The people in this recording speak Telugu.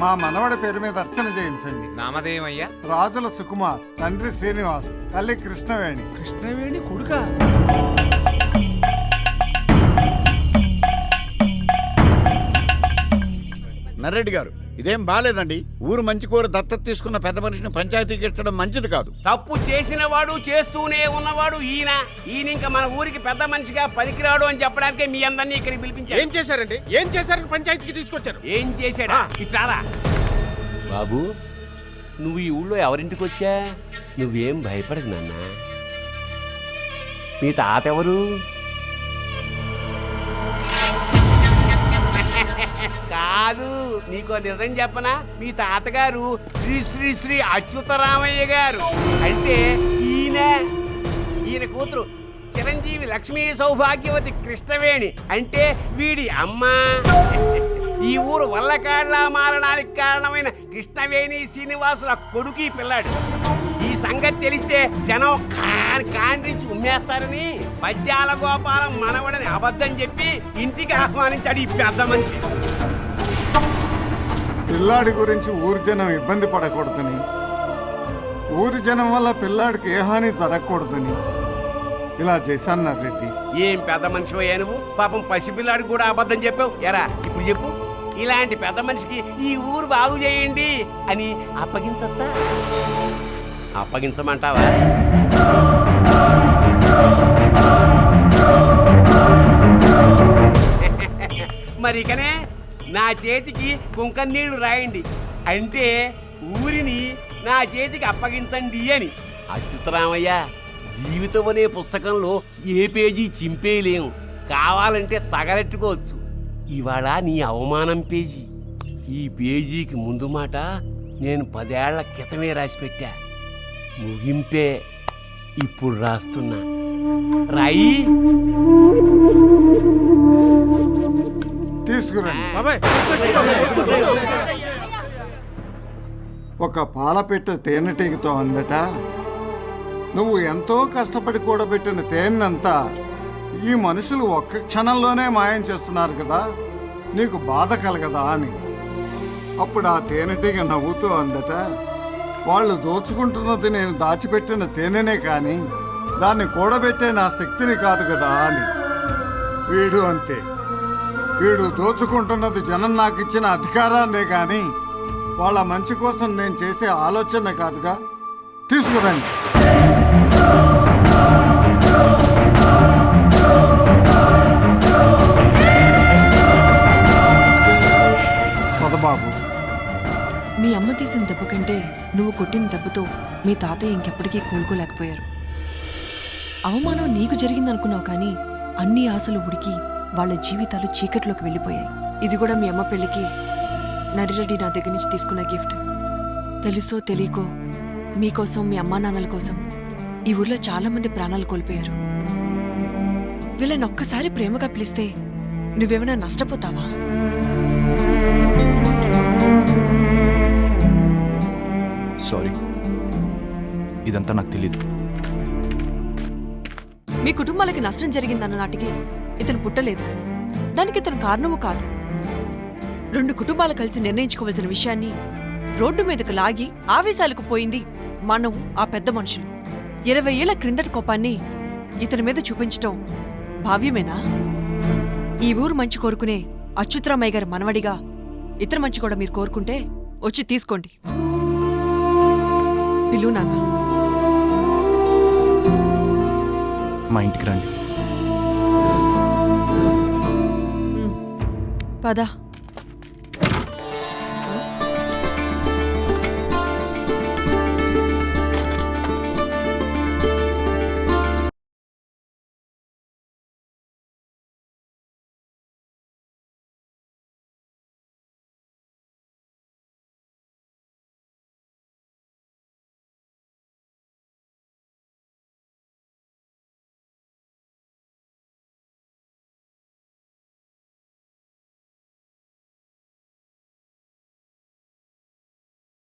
మా మనవడి పేరు మీద అర్చన చేయించండి. నామదేవయ్యా? రాజుల సుకుమార్, తండ్రి శ్రీనివాస్, తల్లి కృష్ణవేణి. కృష్ణవేణి కొడుకా? నర్రెడ్డి గారు, ఇదేం బాలేదండి. ఊరు మంచి కోరు దత్తత తీసుకున్న పెద్ద మనిషిని పంచాయతీకి ఇచ్చడం మంచిది కాదు. తప్పు చేసిన వాడు చేస్తూనే ఉన్నవాడు ఈయన ఇంకా మన ఊరికి పెద్ద మనిషిగా పనికిరాడు అని చెప్పడానికే మీ అందరినీ ఇక్కడికి పిలిపించారు. ఏం చేశారండి? ఏం చేశారని పంచాయతీకి తీసుకొచ్చారు? ఏం చేశాడా? ఇట్లారా బాబు, నువ్వు ఈ ఊళ్ళో ఎవరింటికి వచ్చా? నువ్వేం భయపడకు నాన్న. మీ తాత ఎవరు? కాదు, నీకో నిజం చెప్పనా? మీ తాతగారు శ్రీ శ్రీ శ్రీ అచ్యుతరామయ్య గారు. అంటే ఈయన కూతురు చిరంజీవి లక్ష్మీ సౌభాగ్యవతి కృష్ణవేణి. అంటే వీడి అమ్మ. ఈ ఊరు వల్లకాడ్లా మారడానికి కారణమైన కృష్ణవేణి శ్రీనివాసుల కొడుకు ఈ పిల్లాడు. ఈ సంగతి తెలిస్తే జనం కాండ్రించి ఉమ్మేస్తారని పద్యాల గోపాలం మనవడని అబద్ధం చెప్పి ఇంటికి ఆహ్వానించాడు ఈ పెద్ద మనిషి. పిల్లాడి గురించి ఊరి జనం ఇబ్బంది పడకూడదని, ఊరి జనం వల్ల పిల్లాడికి ఏ హాని జరగకూడదని ఇలా చేశాను నర్రెడ్డి. ఏం పెద్ద మనిషి అయ్యా నువ్వు? పాపం పసిపిల్లాడికి కూడా అబద్ధం చెప్పావు. ఎరా ఇప్పుడు చెప్పు, ఇలాంటి పెద్ద మనిషికి ఈ ఊరు బాగు చేయండి అని అప్పగించచ్చా? అప్పగించమంటావా? మరి ఇకనే నా చేతికి కుంకం నీళ్లు రాయండి, అంటే ఊరిని నా చేతికి అప్పగించండి అని. అచ్యుతరామయ్య, జీవితం అనే పుస్తకంలో ఏ పేజీ చింపేయలేము, కావాలంటే తగలెట్టుకోవచ్చు. ఇవాళ నీ అవమానం పేజీ. ఈ పేజీకి ముందు మాట నేను 10 ఏళ్ల క్రితమే రాసి పెట్టా. ముగింపే ఇప్పుడు రాస్తున్నా. రాయి. తీసుకురండి. ఒక పాలపెట్ట తేనెటీగతో అందట, నువ్వు ఎంతో కష్టపడి కూడబెట్టిన తేనెంతా ఈ మనుషులు ఒక్క క్షణంలోనే మాయం చేస్తున్నారు కదా, నీకు బాధ కలగదా అని. అప్పుడు ఆ తేనెటీగ నవ్వుతూ అందట, వాళ్ళు దోచుకుంటున్నది నేను దాచిపెట్టిన తేనెనే కానీ దాన్ని కూడబెట్టే నా శక్తిని కాదు కదా అని. వీడు అంతే, వీడు దోచుకుంటున్నది జనం నాకు ఇచ్చిన అధికారాన్నే కానీ వాళ్ళ మంచి కోసం నేను చేసే ఆలోచన కాదుగా. తీసుకురండి. బాబు, మీ అమ్మ తీసిన దెబ్బ కంటే నువ్వు కొట్టిన దెబ్బతో మీ తాతయ్య ఇంకెప్పటికీ కోలుకోలేకపోయారు. అవమానం నీకు జరిగిందనుకున్నావు, కానీ అన్ని ఆశలు ఉడికి వాళ్ళ జీవితాలు చీకట్లోకి వెళ్ళిపోయాయి. ఇది కూడా మీ అమ్మ పెళ్లికి నరిరెడ్డి నా దగ్గర నుంచి తీసుకున్న గిఫ్ట్. తెలుసో తెలియకో మీకోసం, మీ అమ్మా నాన్నల కోసం ఈ ఊర్లో చాలా మంది ప్రాణాలు కోల్పోయారు. వీళ్ళని ఒక్కసారి ప్రేమగా పిలిస్తే నువ్వేమైనా నష్టపోతావా? సారీ, ఇదంతా నాకు తెలీదు. మీ కుటుంబాలకి నష్టం జరిగిందన్న నాటికి ఇతను పుట్టలేదు, దానికి ఇతను కారణము కాదు. 2 కుటుంబాలు కలిసి నిర్ణయించుకోవాల్సిన విషయాన్ని రోడ్డు మీదకు లాగి ఆవేశాలకు పోయింది మనం, ఆ పెద్ద మనుషులు. 20 ఏళ్ల క్రిందటి కోపాన్ని ఇతని మీద చూపించటం భావ్యమేనా? ఈ ఊరు మంచి కోరుకునే అచ్యుతరామయ్య గారి మనవడిగా ఇతర మంచి కూడా మీరు కోరుకుంటే వచ్చి తీసుకోండి. పిల్లు నాన్న, మా ఇంటికి రండి. పద.